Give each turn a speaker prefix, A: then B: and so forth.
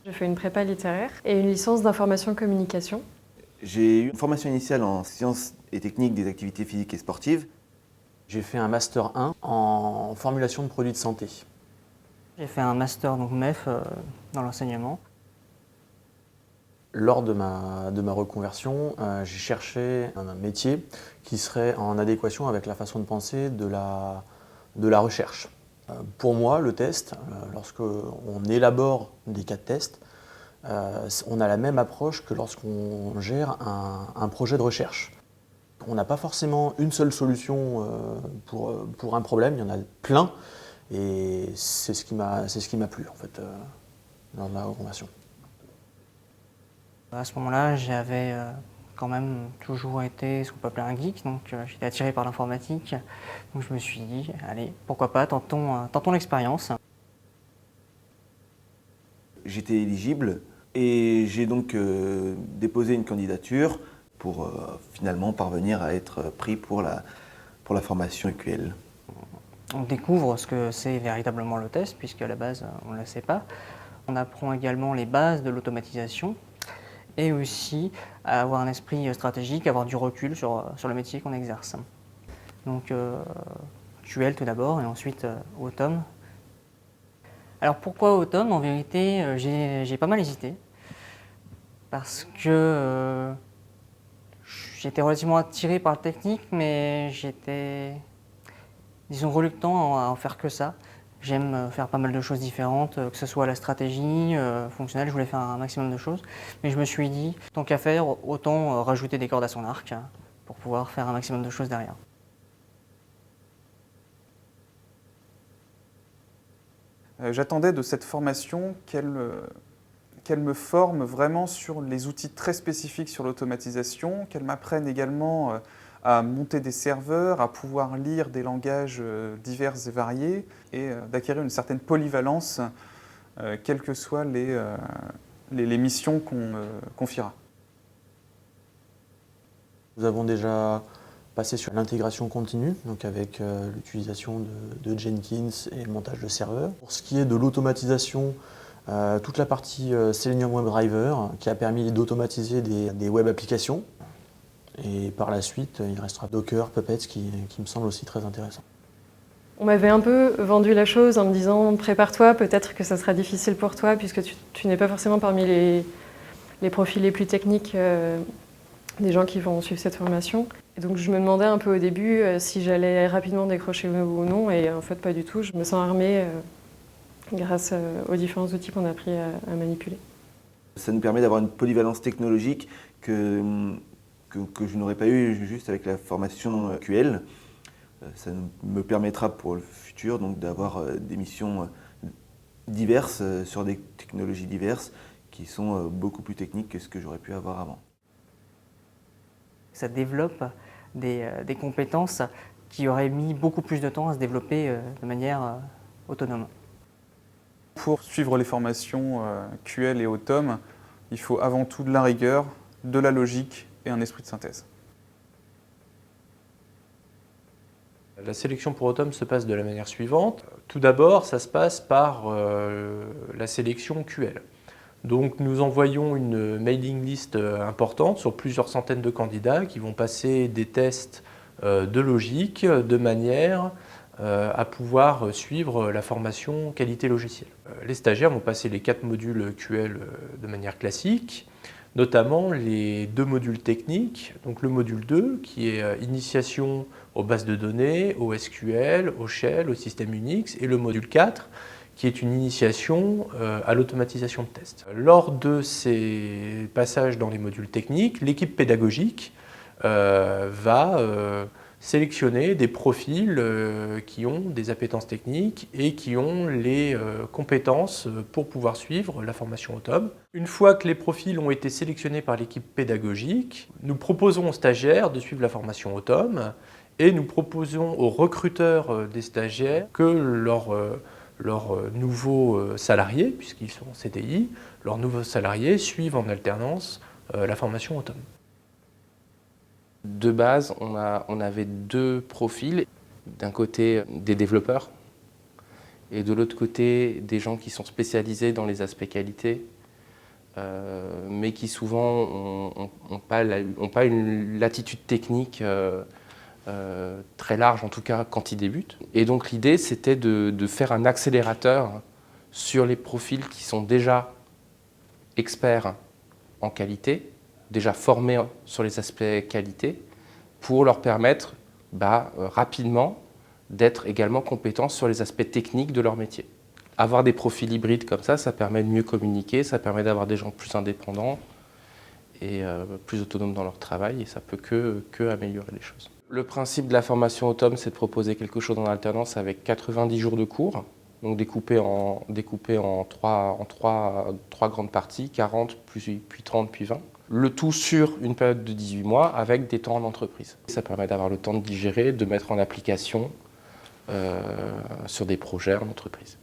A: J'ai fait une prépa littéraire et une licence d'information communication.
B: J'ai eu une formation initiale en sciences et techniques des activités physiques et sportives.
C: J'ai fait un Master 1 en formulation de produits de santé.
D: J'ai fait un master MEF dans l'enseignement.
C: Lors de ma reconversion, j'ai cherché un métier qui serait en adéquation avec la façon de penser de la recherche. Pour moi, le test, lorsqu'on élabore des cas de test, on a la même approche que lorsqu'on gère un projet de recherche. On n'a pas forcément une seule solution pour un problème, il y en a plein, et c'est ce qui m'a plu en fait, lors de la reconversion.
D: À ce moment-là, j'avais quand même toujours été ce qu'on peut appeler un geek, donc j'étais attiré par l'informatique. Donc je me suis dit, allez, pourquoi pas, tentons l'expérience.
B: J'étais éligible et j'ai donc déposé une candidature pour finalement parvenir à être pris pour la formation EQL.
D: On découvre ce que c'est véritablement le test, puisque à la base, on ne le sait pas. On apprend également les bases de l'automatisation et aussi à avoir un esprit stratégique, avoir du recul sur le métier qu'on exerce. Donc QL tout d'abord et ensuite Automne. Alors pourquoi Automne? En vérité, j'ai pas mal hésité parce que j'étais relativement attiré par le technique, mais j'étais, disons, reluctant à en faire que ça. J'aime faire pas mal de choses différentes, que ce soit la stratégie, fonctionnelle, je voulais faire un maximum de choses. Mais je me suis dit, tant qu'à faire, autant rajouter des cordes à son arc pour pouvoir faire un maximum de choses derrière.
E: J'attendais de cette formation qu'elle me forme vraiment sur les outils très spécifiques sur l'automatisation, qu'elle m'apprenne également à monter des serveurs, à pouvoir lire des langages divers et variés et d'acquérir une certaine polyvalence, quelles que soient les missions qu'on confiera.
C: Nous avons déjà passé sur l'intégration continue, donc avec l'utilisation de Jenkins et le montage de serveurs. Pour ce qui est de l'automatisation, toute la partie Selenium WebDriver qui a permis d'automatiser des web applications. Et par la suite, il restera Docker, Puppet qui me semble aussi très intéressant.
A: On m'avait un peu vendu la chose en me disant « prépare-toi, peut-être que ça sera difficile pour toi puisque tu n'es pas forcément parmi les profils les plus techniques des gens qui vont suivre cette formation ». Et donc je me demandais un peu au début si j'allais rapidement décrocher ou non, et en fait pas du tout. Je me sens armée grâce aux différents outils qu'on a appris à manipuler.
B: Ça nous permet d'avoir une polyvalence technologique que je n'aurais pas eu juste avec la formation QL. Ça me permettra pour le futur donc d'avoir des missions diverses sur des technologies diverses qui sont beaucoup plus techniques que ce que j'aurais pu avoir avant.
D: Ça développe des compétences qui auraient mis beaucoup plus de temps à se développer de manière autonome.
E: Pour suivre les formations QL et Automne, il faut avant tout de la rigueur, de la logique et un esprit de synthèse.
F: La sélection pour Automne se passe de la manière suivante. Tout d'abord, ça se passe par la sélection QL. Donc nous envoyons une mailing list importante sur plusieurs centaines de candidats qui vont passer des tests de logique de manière à pouvoir suivre la formation qualité logicielle. Les stagiaires vont passer les 4 modules QL de manière classique, notamment les 2 modules techniques, donc le module 2 qui est initiation aux bases de données, au SQL, au Shell, au système Unix, et le module 4 qui est une initiation à l'automatisation de tests. Lors de ces passages dans les modules techniques, l'équipe pédagogique va sélectionner des profils qui ont des appétences techniques et qui ont les compétences pour pouvoir suivre la formation Automne. Une fois que les profils ont été sélectionnés par l'équipe pédagogique, nous proposons aux stagiaires de suivre la formation Automne et nous proposons aux recruteurs des stagiaires que leurs nouveaux salariés, puisqu'ils sont en CDI, leurs nouveaux salariés suivent en alternance la formation Automne.
G: De base, on avait 2 profils. D'un côté, des développeurs et de l'autre côté, des gens qui sont spécialisés dans les aspects qualité mais qui souvent n'ont pas une latitude technique très large, en tout cas quand ils débutent. Et donc l'idée, c'était de faire un accélérateur sur les profils qui sont déjà experts en qualité, déjà formés sur les aspects qualité, pour leur permettre rapidement d'être également compétents sur les aspects techniques de leur métier. Avoir des profils hybrides comme ça permet de mieux communiquer, ça permet d'avoir des gens plus indépendants et plus autonomes dans leur travail, et ça peut que améliorer les choses. Le principe de la formation autonome, c'est de proposer quelque chose en alternance avec 90 jours de cours, donc découpé en trois grandes parties, 40, puis 30, puis 20. Le tout sur une période de 18 mois avec des temps en entreprise. Ça permet d'avoir le temps de digérer, de mettre en application sur des projets en entreprise.